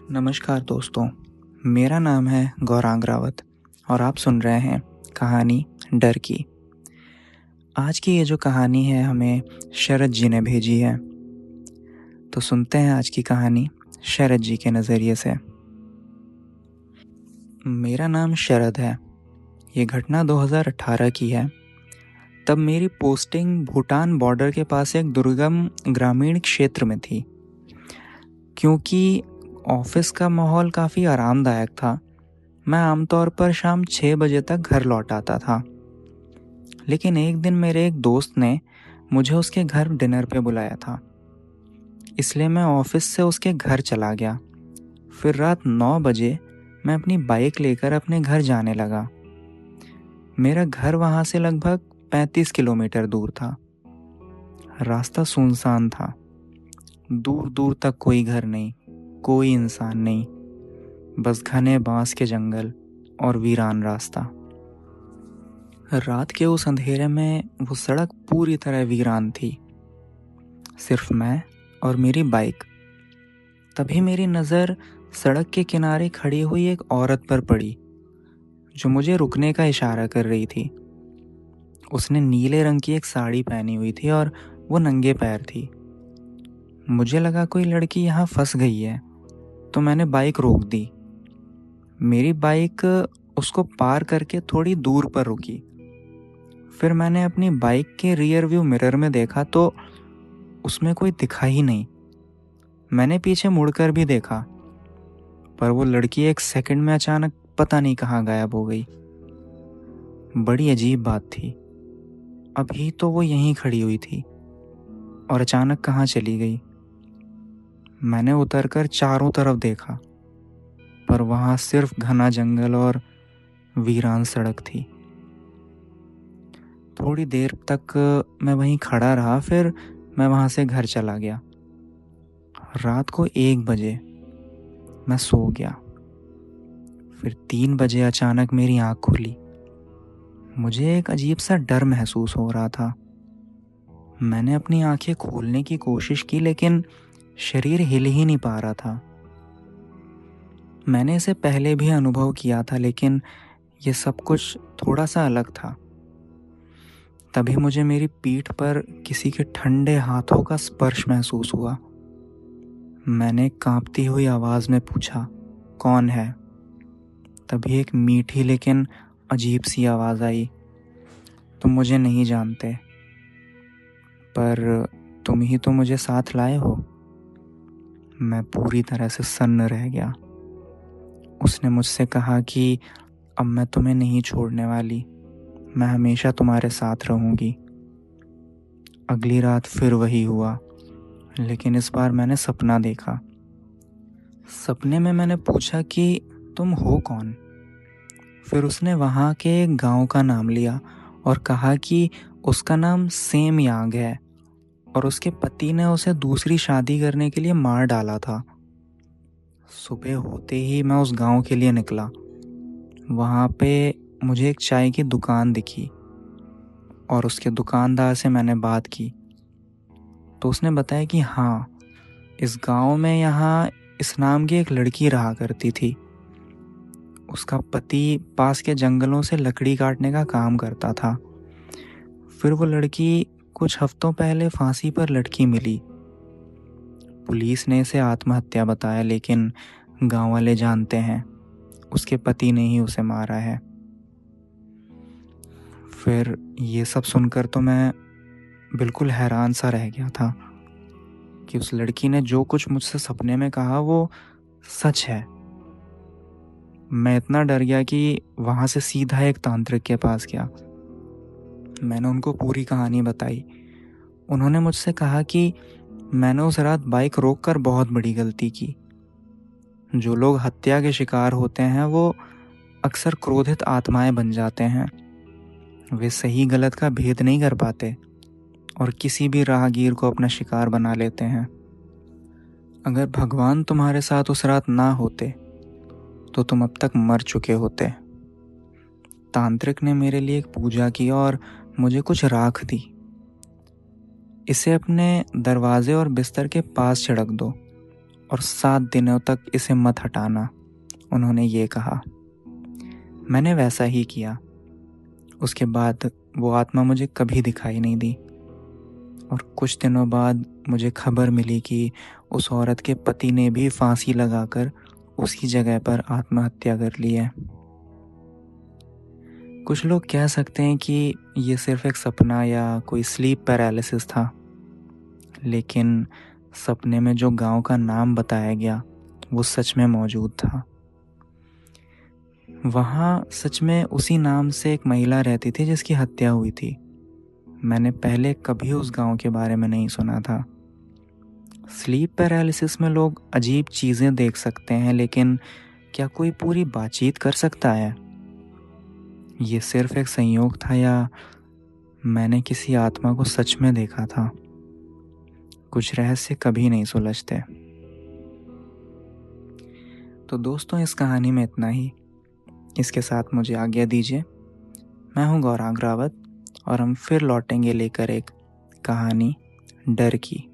नमस्कार दोस्तों, मेरा नाम है गौरांग रावत और आप सुन रहे हैं कहानी डर की। आज की ये जो कहानी है हमें शरद जी ने भेजी है, तो सुनते हैं आज की कहानी शरद जी के नज़रिए से। मेरा नाम शरद है। ये घटना 2018 की है। तब मेरी पोस्टिंग भूटान बॉर्डर के पास एक दुर्गम ग्रामीण क्षेत्र में थी। क्योंकि ऑफिस का माहौल काफ़ी आरामदायक था, मैं आमतौर पर शाम 6 बजे तक घर लौट आता था। लेकिन एक दिन मेरे एक दोस्त ने मुझे उसके घर डिनर पे बुलाया था, इसलिए मैं ऑफिस से उसके घर चला गया। फिर रात 9 बजे मैं अपनी बाइक लेकर अपने घर जाने लगा। मेरा घर वहाँ से लगभग 35 किलोमीटर दूर था। रास्ता सुनसान था, दूर दूर तक कोई घर नहीं, कोई इंसान नहीं, बस घने बांस के जंगल और वीरान रास्ता। रात के उस अंधेरे में वो सड़क पूरी तरह वीरान थी, सिर्फ मैं और मेरी बाइक। तभी मेरी नज़र सड़क के किनारे खड़ी हुई एक औरत पर पड़ी, जो मुझे रुकने का इशारा कर रही थी। उसने नीले रंग की एक साड़ी पहनी हुई थी और वो नंगे पैर थी। मुझे लगा कोई लड़की यहाँ फंस गई है, तो मैंने बाइक रोक दी। मेरी बाइक उसको पार करके थोड़ी दूर पर रुकी। फिर मैंने अपनी बाइक के रियर व्यू मिरर में देखा तो उसमें कोई दिखा ही नहीं। मैंने पीछे मुड़कर भी देखा, पर वो लड़की एक सेकंड में अचानक पता नहीं कहाँ गायब हो गई। बड़ी अजीब बात थी, अभी तो वो यहीं खड़ी हुई थी और अचानक कहाँ चली गई। मैंने उतरकर चारों तरफ देखा, पर वहाँ सिर्फ घना जंगल और वीरान सड़क थी। थोड़ी देर तक मैं वहीं खड़ा रहा, फिर मैं वहाँ से घर चला गया। रात को 1 बजे मैं सो गया। फिर 3 बजे अचानक मेरी आँख खुली। मुझे एक अजीब सा डर महसूस हो रहा था। मैंने अपनी आंखें खोलने की कोशिश की, लेकिन शरीर हिल ही नहीं पा रहा था। मैंने इसे पहले भी अनुभव किया था, लेकिन ये सब कुछ थोड़ा सा अलग था। तभी मुझे मेरी पीठ पर किसी के ठंडे हाथों का स्पर्श महसूस हुआ। मैंने कांपती हुई आवाज़ में पूछा, कौन है? तभी एक मीठी लेकिन अजीब सी आवाज़ आई, तुम मुझे नहीं जानते, पर तुम ही तो मुझे साथ लाए हो। मैं पूरी तरह से सन्न रह गया। उसने मुझसे कहा कि अब मैं तुम्हें नहीं छोड़ने वाली, मैं हमेशा तुम्हारे साथ रहूंगी। अगली रात फिर वही हुआ, लेकिन इस बार मैंने सपना देखा। सपने में मैंने पूछा कि तुम हो कौन? फिर उसने वहाँ के एक गांव का नाम लिया और कहा कि उसका नाम सेम यांग है और उसके पति ने उसे दूसरी शादी करने के लिए मार डाला था। सुबह होते ही मैं उस गांव के लिए निकला। वहाँ पे मुझे एक चाय की दुकान दिखी और उसके दुकानदार से मैंने बात की, तो उसने बताया कि हाँ, इस गांव में यहाँ इस नाम की एक लड़की रहा करती थी। उसका पति पास के जंगलों से लकड़ी काटने का काम करता था। फिर वो लड़की कुछ हफ्तों पहले फांसी पर लटकी मिली। पुलिस ने इसे आत्महत्या बताया, लेकिन गांव वाले जानते हैं उसके पति ने ही उसे मारा है। फिर ये सब सुनकर तो मैं बिल्कुल हैरान सा रह गया था कि उस लड़की ने जो कुछ मुझसे सपने में कहा वो सच है। मैं इतना डर गया कि वहाँ से सीधा एक तांत्रिक के पास गया। मैंने उनको पूरी कहानी बताई। उन्होंने मुझसे कहा कि मैंने उस रात बाइक रोककर बहुत बड़ी गलती की। जो लोग हत्या के शिकार होते हैं वो अक्सर क्रोधित आत्माएं बन जाते हैं। वे सही गलत का भेद नहीं कर पाते और किसी भी राहगीर को अपना शिकार बना लेते हैं। अगर भगवान तुम्हारे साथ उस रात ना होते तो तुम अब तक मर चुके होते। तांत्रिक ने मेरे लिए एक पूजा की और मुझे कुछ राख दी। इसे अपने दरवाजे और बिस्तर के पास छिड़क दो और 7 दिनों तक इसे मत हटाना, उन्होंने ये कहा। मैंने वैसा ही किया। उसके बाद वो आत्मा मुझे कभी दिखाई नहीं दी और कुछ दिनों बाद मुझे खबर मिली कि उस औरत के पति ने भी फांसी लगाकर उसी जगह पर आत्महत्या कर ली है। कुछ लोग कह सकते हैं कि ये सिर्फ एक सपना या कोई स्लीप पैरालिसिस था, लेकिन सपने में जो गांव का नाम बताया गया वो सच में मौजूद था। वहाँ सच में उसी नाम से एक महिला रहती थी जिसकी हत्या हुई थी। मैंने पहले कभी उस गांव के बारे में नहीं सुना था। स्लीप पैरालिसिस में लोग अजीब चीज़ें देख सकते हैं, लेकिन क्या कोई पूरी बातचीत कर सकता है? ये सिर्फ एक संयोग था या मैंने किसी आत्मा को सच में देखा था? कुछ रहस्य कभी नहीं सुलझते। तो दोस्तों, इस कहानी में इतना ही। इसके साथ मुझे आज्ञा दीजिए। मैं हूँ गौरांग रावत और हम फिर लौटेंगे लेकर एक कहानी डर की।